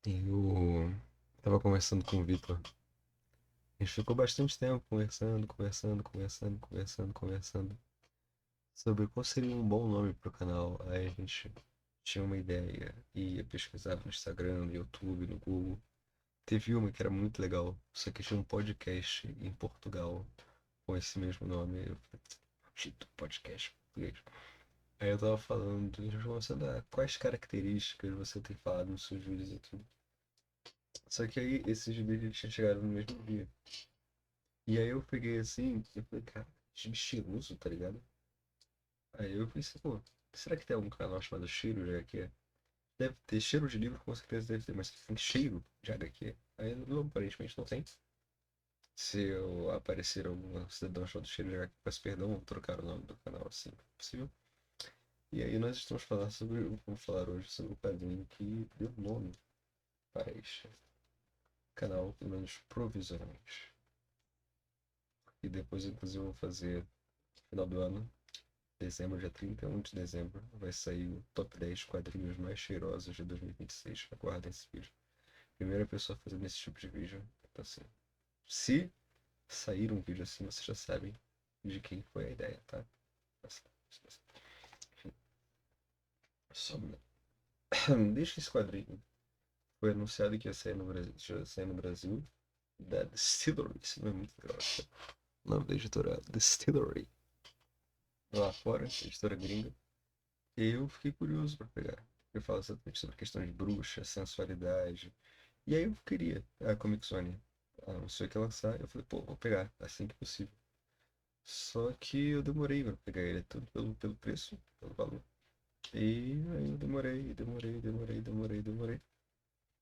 Eu tava conversando com o Vitor. A gente ficou bastante tempo conversando sobre qual seria um bom nome pro canal. Aí a gente tinha uma ideia, ia pesquisar no Instagram, no YouTube, no Google. Teve uma que era muito legal, só que tinha um podcast em Portugal com esse mesmo nome. Eu falei, maldito podcast em português. Aí eu tava falando, a gente começando a quais características você tem falado nos seus vídeos e tudo. Só que aí esses vídeos tinham chegado no mesmo dia. E aí eu peguei assim e falei, cara, estiloso, tá ligado? Aí eu pensei, pô, será que tem algum canal chamado Cheiro de HQ? Deve ter cheiro de livro, com certeza deve ter, mas tem cheiro de HQ? Aí não, aparentemente não tem. Se eu aparecer algum cidadão chamado Cheiro de HQ, peço perdão, vou trocar o nome do canal assim que possível. E aí nós estamos falando sobre, vamos falar hoje sobre o quadrinho que deu nome para este canal, pelo menos provisoriamente. E depois, inclusive, eu vou fazer no final do ano, dezembro, dia 31 de dezembro, vai sair o top 10 quadrinhos mais cheirosos de 2026. Aguardem esse vídeo. Primeira pessoa fazendo esse tipo de vídeo. Então, assim, se sair um vídeo assim, vocês já sabem de quem foi a ideia, tá? Enfim, só deixa esse quadrinho. Foi anunciado que ia sair no Brasil, já sair no Brasil, da Distillery. Isso não é muito legal. O nome da editora Distillery. Lá fora, editora gringa. Eu fiquei curioso para pegar. Eu falo exatamente sobre questão de bruxa, sensualidade. E aí eu queria a Comic Zone. Anunciou que ia lançar, eu falei, pô, vou pegar assim que possível. Só que eu demorei para pegar ele, tudo pelo preço, pelo valor. E aí eu demorei.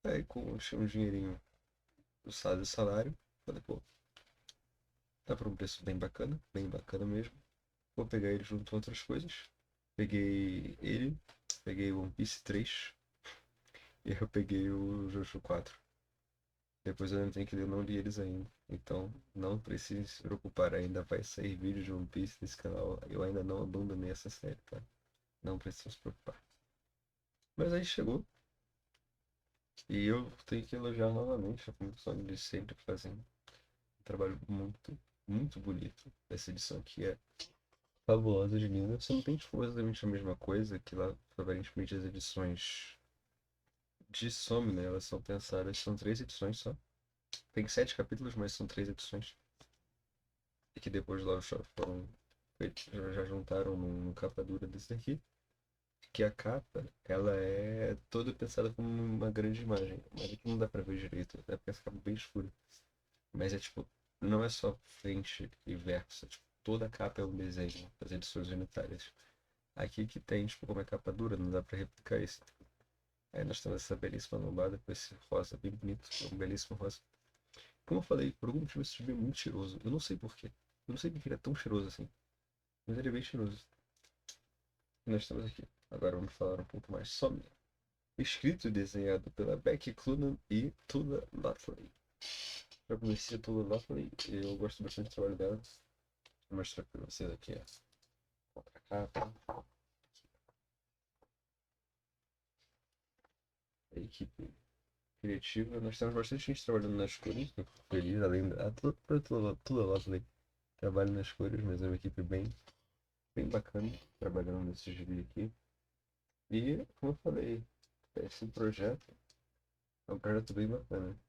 Aí com achei um dinheirinho do salário, falei, pô, tá por um preço bem bacana mesmo. Vou pegar ele junto com outras coisas. Peguei ele, peguei o One Piece 3 e eu peguei o Jojo 4. Depois eu ainda tenho que ler, eu não li eles ainda. Então não precise se preocupar, ainda vai sair vídeo de One Piece nesse canal. Eu ainda não abandonei essa série, tá? Não precisa se preocupar. Mas aí chegou e eu tenho que elogiar novamente a produção de sempre fazendo um trabalho muito bonito. Essa edição aqui é fabulosa de linda. Você não tem tipo, exatamente a mesma coisa que lá, aparentemente, as edições de Some, né? Elas são pensadas, são três edições só. Tem sete capítulos, mas são três edições. E que depois lá foram feitos, já juntaram num capa dura desse daqui. Que a capa, ela é toda pensada como uma grande imagem. Mas aqui não dá pra ver direito, é porque essa capa é bem escura. Mas é tipo, não é só frente e verso, é, tipo, toda a capa é um desenho das edições unitárias. Aqui que tem, tipo, como é capa dura, não dá pra replicar isso. Aí nós temos essa belíssima lombada com esse rosa bem bonito, um belíssimo rosa. Como eu falei, por algum motivo esse time é muito cheiroso. Eu não sei porquê. Eu não sei porque ele é tão cheiroso assim. Mas ele é bem cheiroso. E nós estamos aqui. Agora vamos falar um pouco mais sobre. Escrito e desenhado pela Becky Clunan e Tula Lutley. Já conheci a Tula Lutley e eu gosto bastante do trabalho dela. Vou mostrar para vocês aqui a contracapa. A equipe criativa. Nós temos bastante gente trabalhando nas cores. Eu fico feliz, além da Tula Lutley trabalha nas cores, mas é uma equipe bem bacana trabalhando nesse gibi aqui. E, como eu falei, esse projeto é um projeto bem bacana.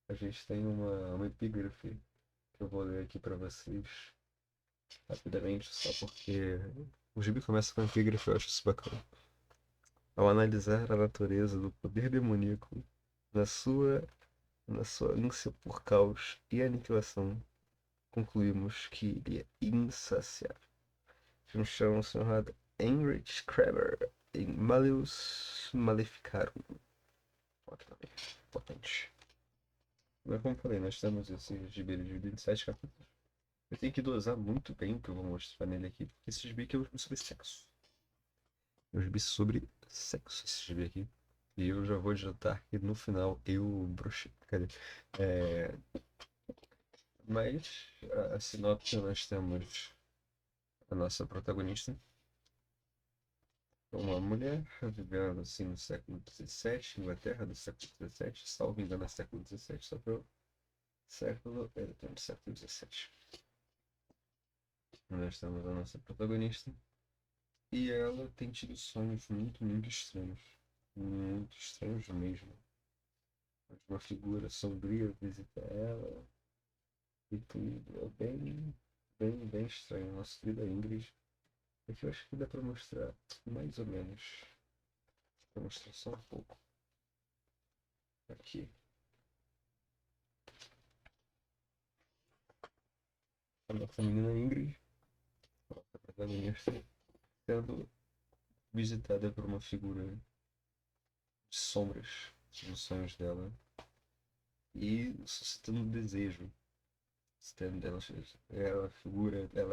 A gente tem uma epígrafe que eu vou ler aqui para vocês rapidamente, só porque o gibi começa com a epígrafe, eu acho isso bacana. Ao analisar a natureza do poder demoníaco na sua, na sua ânsia por caos e aniquilação, concluímos que ele é insaciável. Um chão chamado Heinrich Kramer em Malleus Maleficarum. Potente. Mas como eu falei, nós temos esse gibi de 27 capítulos. Eu tenho que dosar muito bem o que eu vou mostrar nele aqui, porque esse gibi aqui é um gibi sobre sexo. É um gibi sobre sexo, esse gibi aqui. E eu já vou adiantar que no final eu brochei. Cadê? É... Mas a sinopse nós temos a nossa protagonista, Uma mulher vivendo assim no século XVII, Inglaterra do século XVII, salvo engano, é século XVII, só para o século, no século XVII. Nós temos a nossa protagonista e ela tem tido sonhos muito, muito estranhos mesmo. Uma figura sombria visita ela e tudo. É bem estranho. Nossa querida Ingrid. Aqui eu acho que dá pra mostrar mais ou menos. Vou mostrar só um pouco. Aqui. A nossa menina Ingrid, a protagonista, sendo visitada por uma figura de sombras nos sonhos dela e suscitando desejo. Ela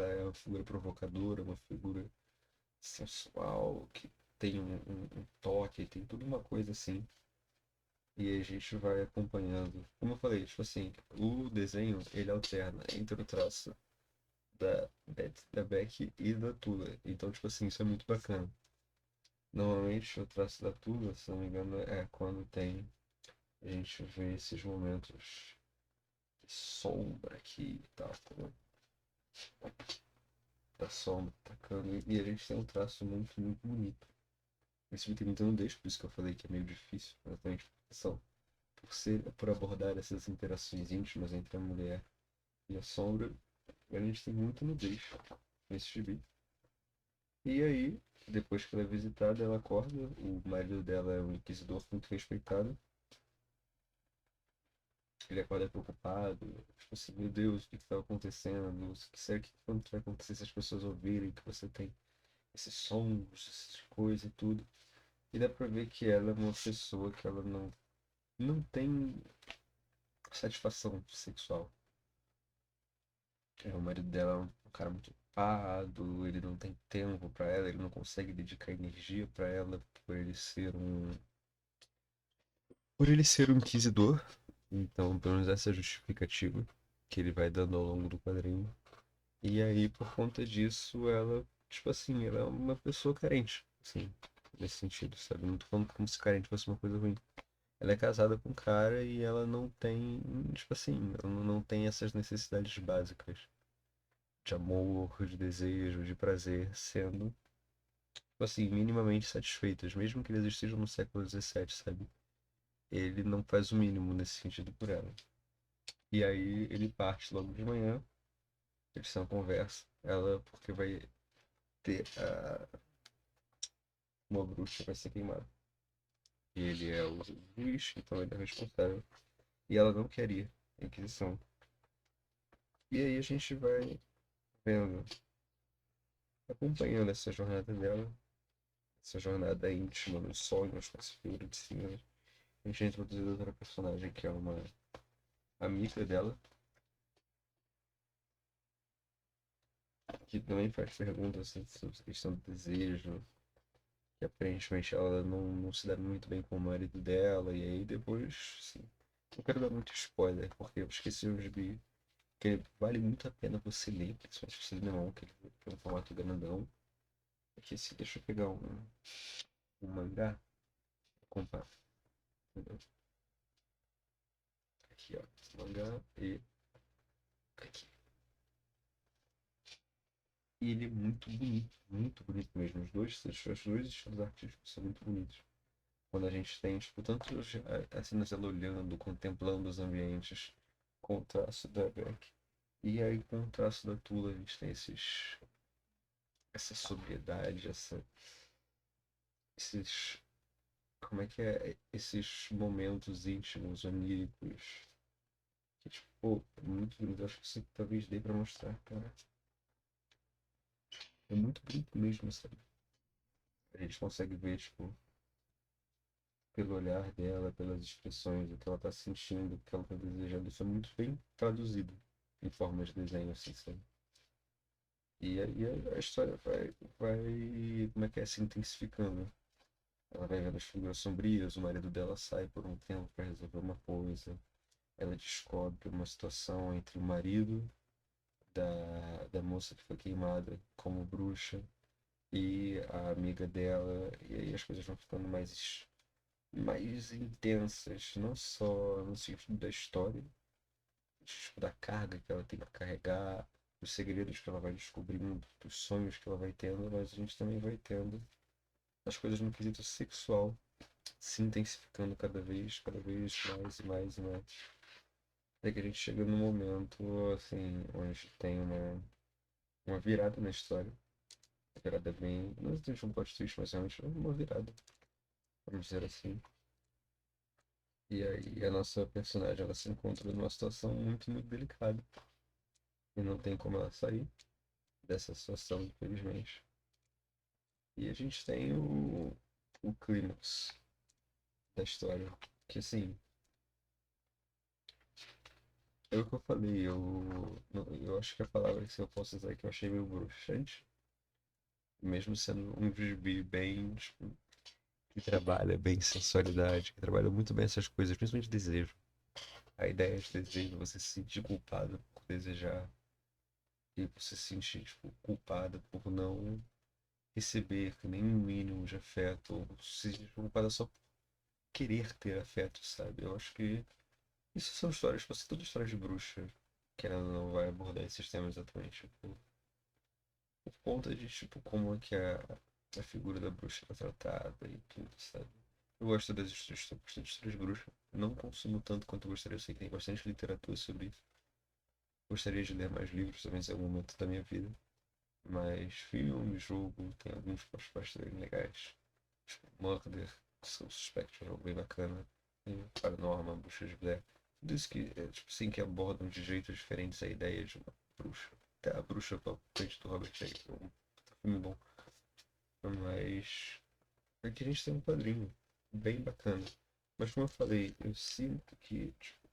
é uma figura provocadora, uma figura sensual, que tem um toque, tem tudo uma coisa assim. E a gente vai acompanhando. Como eu falei, tipo assim, o desenho ele alterna entre o traço da Beck e da Tula. Então, tipo assim, isso é muito bacana. Normalmente o traço da Tula, se não me engano, é quando tem. A gente vê esses momentos de sombra aqui e tal, tá, da sombra atacando. E a gente tem um traço muito bonito. Esse vídeo tem muita nudez, por isso que eu falei que é meio difícil, exatamente por abordar essas interações íntimas entre a mulher e a sombra, a gente tem muita nudez nesse gibi. E aí, depois que ela é visitada, ela acorda, o marido dela é um inquisidor muito respeitado, ele acorda preocupado, tipo assim, meu Deus, o que está acontecendo? O que será que quando vai acontecer se as pessoas ouvirem que você tem esses sons, essas coisas e tudo? E dá pra ver que ela é uma pessoa que ela não tem satisfação sexual. O marido dela é um cara muito ocupado, ele não tem tempo pra ela, ele não consegue dedicar energia pra ela por ele ser um inquisidor. Então, pelo menos essa é a justificativa que ele vai dando ao longo do quadrinho. E aí, por conta disso, ela, tipo assim, ela é uma pessoa carente, assim, nesse sentido, sabe? Não tô falando como se carente fosse uma coisa ruim. Ela é casada com um cara e ela não tem, tipo assim, ela não tem essas necessidades básicas de amor, de desejo, de prazer, sendo, tipo assim, minimamente satisfeitas, mesmo que eles estejam no século XVII, sabe? Ele não faz o mínimo nesse sentido por ela. E aí ele parte logo de manhã, eles têm uma conversa, ela, porque vai ter uma bruxa vai ser queimada. E ele é o juiz, então ele é responsável. E ela não quer ir à Inquisição. E aí a gente vai vendo, acompanhando essa jornada dela, essa jornada íntima nos sonhos com essa figura de cinza. A gente é introduzido outra personagem que é uma amiga dela, que também faz perguntas assim, sobre a questão do desejo, que aparentemente ela não se dá muito bem com o marido dela, e aí depois, assim, não quero dar muito spoiler, porque eu esqueci o gibi, que ele vale muito a pena você ler, principalmente se você ler na mão, que ele é um formato grandão. Aqui, assim, deixa eu pegar um mangá, comprar, entendeu? Aqui, ó, esse mangá e aqui. E ele é muito bonito mesmo. Os dois estilos artísticos são muito bonitos. Quando a gente tem, tipo, tanto as cenas dela olhando, contemplando os ambientes, com o traço da Beck. E aí, com o traço da Tula, a gente tem essa sobriedade, esses, como é que é? Esses momentos íntimos, oníricos, que, tipo, pô, é muito bonito. Eu acho que isso talvez dê pra mostrar, cara. É muito bonito mesmo, sabe? A gente consegue ver, tipo, pelo olhar dela, pelas expressões, o que ela tá sentindo, o que ela tá desejando. Isso é muito bem traduzido em forma de desenho, assim, sabe? E aí a história vai, como é que é, se intensificando. Ela vai vendo as figuras sombrias, o marido dela sai por um tempo para resolver uma coisa. Ela descobre uma situação entre o marido da moça que foi queimada como bruxa. e a amiga dela, e aí as coisas vão ficando mais intensas, não só no sentido da história, tipo, da carga que ela tem que carregar, dos segredos que ela vai descobrindo, dos sonhos que ela vai tendo, mas a gente também vai tendo as coisas no quesito sexual se intensificando cada vez mais e mais e mais. Até que a gente chega num momento, assim, onde tem uma virada na história. Uma virada bem. Não existe um plot twist, mas realmente uma virada, vamos dizer assim. E aí a nossa personagem ela se encontra numa situação muito, muito delicada. E não tem como ela sair dessa situação, infelizmente. E a gente tem o clímax da história. Que assim, é o que eu falei, eu acho que a palavra que eu posso usar é que eu achei meio bruxante, mesmo sendo um gibi bem, tipo, que trabalha bem sensualidade, que trabalha muito bem essas coisas, principalmente desejo. A ideia de desejo, você se sentir culpado por desejar, e você se sentir, tipo, culpado por não receber nem um mínimo de afeto, ou se sentir culpado só por querer ter afeto, sabe? Eu acho que isso são histórias, tipo, assim, toda história de bruxa, que ela não vai abordar esses temas exatamente, tipo, por conta de, tipo, como é que a figura da bruxa é tratada e tudo, sabe? Eu gosto das histórias, bastante histórias de bruxa. Não consumo tanto quanto gostaria, eu sei que tem bastante literatura sobre isso. Gostaria de ler mais livros também em algum momento da minha vida. Mas filme, jogo, tem alguns bastante legais. Tipo, Murder, Soul Suspect, é um jogo bem bacana. Tem Paranormal, Bruxa de Blair. Tudo isso que, tipo assim, que abordam de jeitos diferentes a ideia de uma bruxa. Até a bruxa palpite do Robert Eggers, é um filme bom. Mas aqui a gente tem um quadrinho bem bacana. Mas como eu falei, eu sinto que, tipo,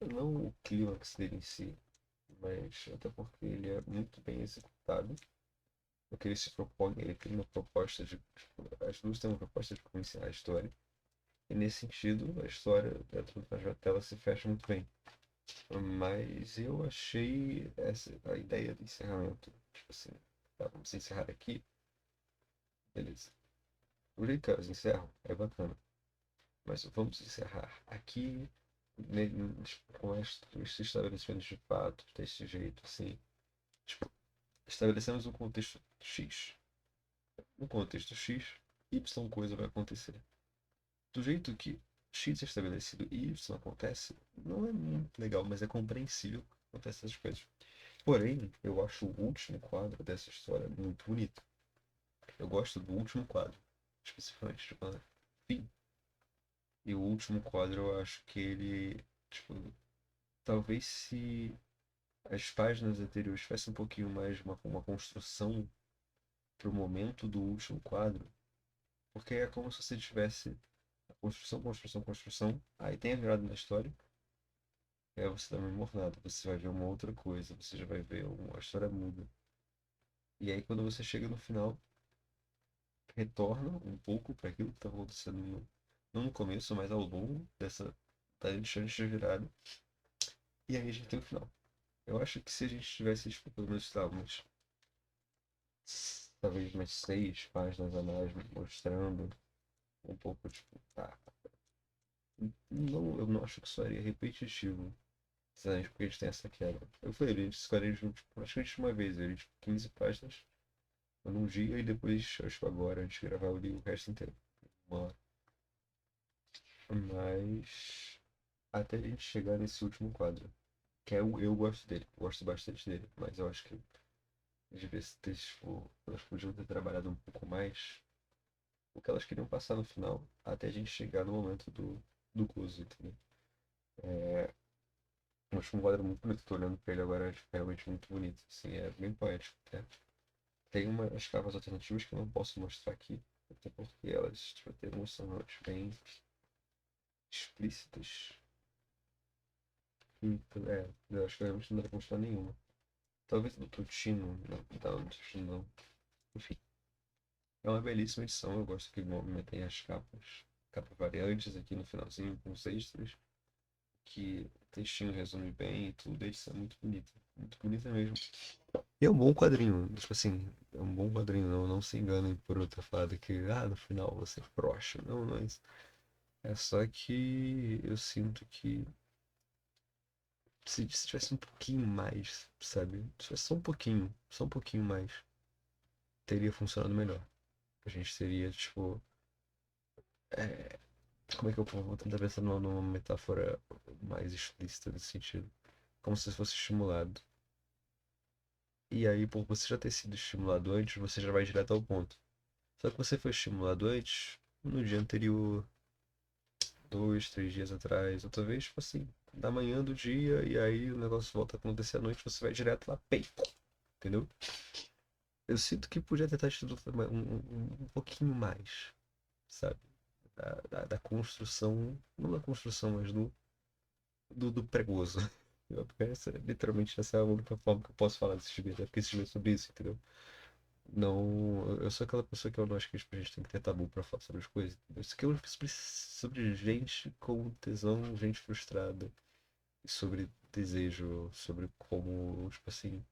não o clímax dele em si, mas até porque ele é muito bem executado. O que ele se propõe, ele tem uma proposta de. Tipo, as duas têm uma proposta de como encerrar a história. E nesse sentido, a história dentro da tela se fecha muito bem. Mas eu achei a ideia do encerramento. Tipo assim, tá, vamos encerrar aqui. Beleza. O jeito que elas encerram é bacana. Mas vamos encerrar aqui né, tipo, com estes estabelecimentos de fato, desse jeito, assim. Tipo, estabelecemos um contexto X. No contexto X, Y coisa vai acontecer. Do jeito que X é estabelecido e Y acontece, não é muito legal, mas é compreensível que acontecem essas coisas. Porém, eu acho o último quadro dessa história muito bonito. Eu gosto do último quadro, especificamente, tipo, fim. E o último quadro eu acho que ele, tipo, talvez se as páginas anteriores tivessem um pouquinho mais de uma construção pro momento do último quadro, porque é como se você tivesse construção, construção, construção, aí tem a virada na história, e aí você dá uma mornada, você vai ver uma outra coisa, você já vai ver a história muda. E aí quando você chega no final, retorna um pouco para aquilo que está acontecendo não no começo, mas ao longo dessa da antes de virada, e aí a gente tem o final. Eu acho que se a gente tivesse, tipo, pelo menos, sei lá, talvez umas 6 páginas a mais mostrando um pouco, tipo, tá. Não, eu não acho que isso seria repetitivo. Sinceramente, porque a gente tem essa quebra. Eu falei, a gente escolheu tipo, praticamente uma vez, eu li tipo, 15 páginas num dia e depois, acho que agora, antes de gravar, eu li o resto inteiro. Uma hora. Mas até a gente chegar nesse último quadro, que é eu gosto dele, gosto bastante dele, mas eu acho que devia ter, tipo, elas podiam ter trabalhado um pouco mais o que elas queriam passar no final, até a gente chegar no momento do gozo, entendeu? Eu acho um quadro muito bonito, tô olhando pra ele agora, acho realmente muito bonito, assim, é bem poético, até. Tem umas capas alternativas que eu não posso mostrar aqui, até porque elas, tipo, têm emoções bem explícitas. Então, eu acho que realmente não dá pra mostrar nenhuma. Talvez do Totino, não, não, do Totino não. Enfim, é uma belíssima edição, eu gosto que tem as capas variantes aqui no finalzinho, com os extras, que o textinho resume bem e tudo, a edição é muito bonita. muito bonita mesmo. E é um bom quadrinho, tipo assim, é um bom quadrinho, não se enganem por eu ter falado que, no final você é frouxo. Não, não é isso. É só que eu sinto que se tivesse um pouquinho mais, sabe? Se tivesse só um pouquinho mais, teria funcionado melhor. A gente teria, tipo, é, como é que eu vou tentar pensar numa metáfora mais explícita nesse sentido? Como se fosse estimulado. E aí, por você já ter sido estimulado antes, você já vai direto ao ponto. Só que você foi estimulado antes, no dia anterior, 2, 3 dias atrás, ou talvez, tipo assim, da manhã do dia, e aí o negócio volta a acontecer à noite, você vai direto lá, pei, entendeu? Eu sinto que podia ter tido um pouquinho mais, sabe? Da construção, não da construção, mas do pregoso. Porque literalmente essa é a única forma que eu posso falar desse gibi, até porque esse gibi é sobre isso, entendeu? Não, eu sou aquela pessoa que eu não acho que tipo, a gente tem que ter tabu pra falar sobre as coisas. Isso aqui é sobre gente com tesão, gente frustrada, e sobre desejo, sobre como, tipo assim,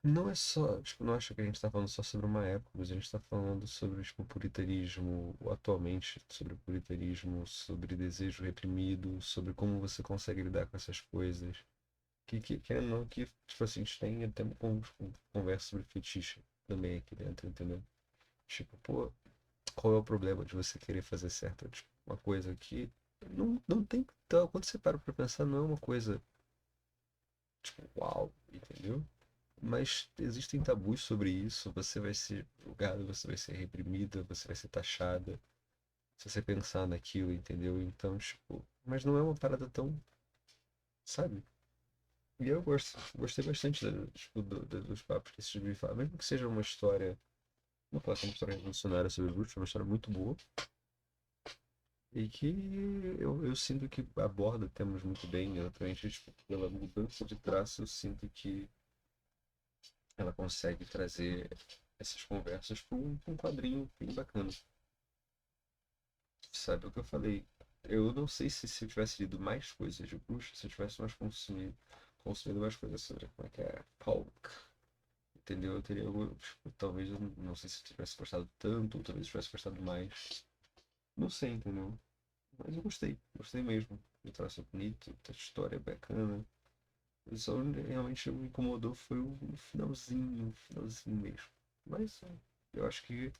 não é só, tipo, não acho que a gente tá falando só sobre uma época, mas a gente tá falando sobre, tipo, puritanismo atualmente, sobre puritanismo, sobre desejo reprimido, sobre como você consegue lidar com essas coisas. Que não, que, tipo assim, a gente tem até uma conversa sobre fetiche também aqui dentro, entendeu? Tipo, pô, qual é o problema de você querer fazer certo? Tipo, uma coisa que não tem. Então, quando você para pra pensar, não é uma coisa, tipo, uau, entendeu? Mas existem tabus sobre isso. Você vai ser julgado, você vai ser reprimida, você vai ser taxada se você pensar naquilo, entendeu? Então, tipo, mas não é uma parada tão, sabe? E eu gostei bastante tipo, dos papos que esse gibi fala. Mesmo que seja uma história, não posso uma história revolucionária sobre bruxos, é uma história muito boa. E que eu sinto que aborda temas muito bem. Exatamente, tipo, pela mudança de traço, eu sinto que ela consegue trazer essas conversas para um quadrinho bem bacana. Sabe o que eu falei? Eu não sei se eu tivesse lido mais coisas de bruxa, se eu tivesse mais consumido mais coisas sobre como é que é Paul. Entendeu? Eu teria, tipo, talvez, eu não sei se eu tivesse gostado tanto, ou talvez eu tivesse gostado mais. Não sei, entendeu? Mas eu gostei mesmo. O traço é bonito, a história é bacana. Só realmente me incomodou foi o finalzinho mesmo. Mas eu acho que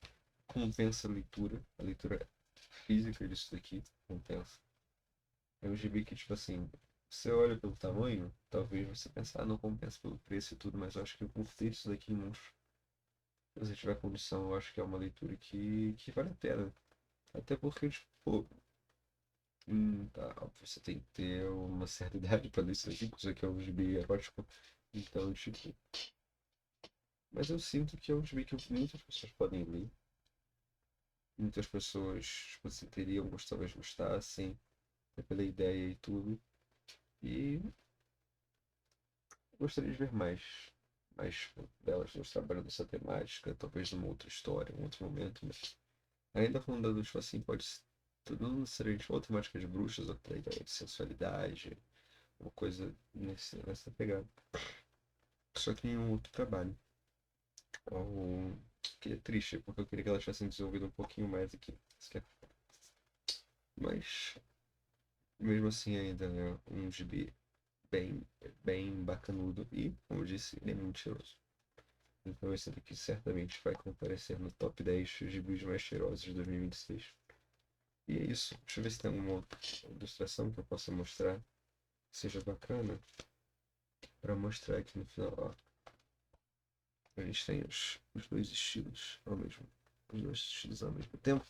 compensa a leitura física disso daqui compensa. É um gibi que, tipo assim, você olha pelo tamanho, talvez você pense, não compensa pelo preço e tudo, mas eu acho que o curtir isso daqui em mãos, se você tiver condição, eu acho que é uma leitura que vale a pena. Até porque, tipo, pô, você tem que ter uma certa idade pra ler isso aqui, porque isso aqui é um gibi erótico. Então, tipo, mas eu sinto que é um gibi que muitas pessoas podem ler. Muitas pessoas, tipo assim, teriam, talvez gostassem, pela ideia e tudo. E gostaria de ver mais delas nos trabalhando essa temática, talvez numa outra história, em outro momento, mas ainda falando da tipo assim, pode ser não necessariamente uma temática de bruxas, outra ideia de sensualidade, uma coisa nessa pegada. Só que em um outro trabalho. Ou, que é triste, porque eu queria que elas tivessem desenvolvido um pouquinho mais aqui. Mas, mesmo assim, ainda é um gibi bem, bem bacanudo e, como eu disse, ele é mentiroso. Então esse daqui certamente vai comparecer no top 10 gibis mais cheirosos de 2026. E é isso. Deixa eu ver se tem alguma outra ilustração que eu possa mostrar que seja bacana para mostrar aqui no final. Ó, a gente tem os dois estilos ao mesmo, os dois estilos ao mesmo tempo.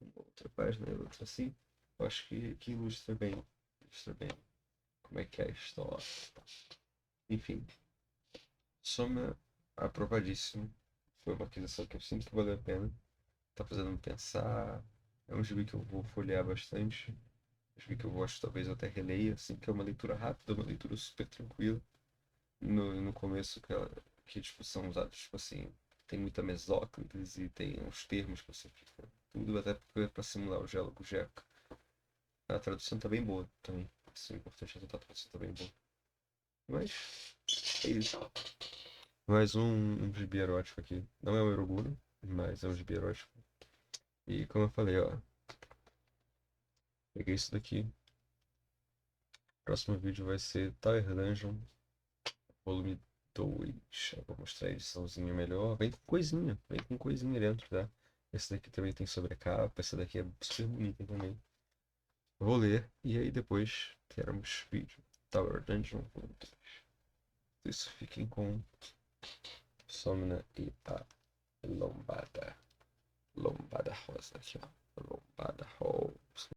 Uma outra página e outra assim. Eu acho que ilustra bem como é que é a história. Enfim, soma aprovadíssimo. Foi uma aquisição que eu sinto que valeu a pena. Tá fazendo me pensar. É um gibi que eu vou folhear bastante. Um gibi que eu gosto, talvez eu até releia, assim, que é uma leitura rápida, uma leitura super tranquila. No começo, que tipo, são usados, tipo assim, tem muita mesóclise e tem uns termos que você fica. Tudo até para simular o diálogo jeca. A tradução tá bem boa também. Isso é importante, a tradução tá bem boa. Mas é isso. Mais um gibi erótico aqui. Não é um Eroguro, mas é um gibi erótico. E como eu falei, ó. Peguei isso daqui. Próximo vídeo vai ser Tower Dungeon Volume 2. Eu vou mostrar a ediçãozinha melhor. Vem com coisinha dentro, tá? Esse daqui também tem sobrecapa. Essa daqui é super bonita também. Vou ler e aí depois teremos vídeo. Tower Dungeon Volume 2. Isso, fiquem com Somna e a Lombada. Lombada rosa aqui, ó. Lombada rosa.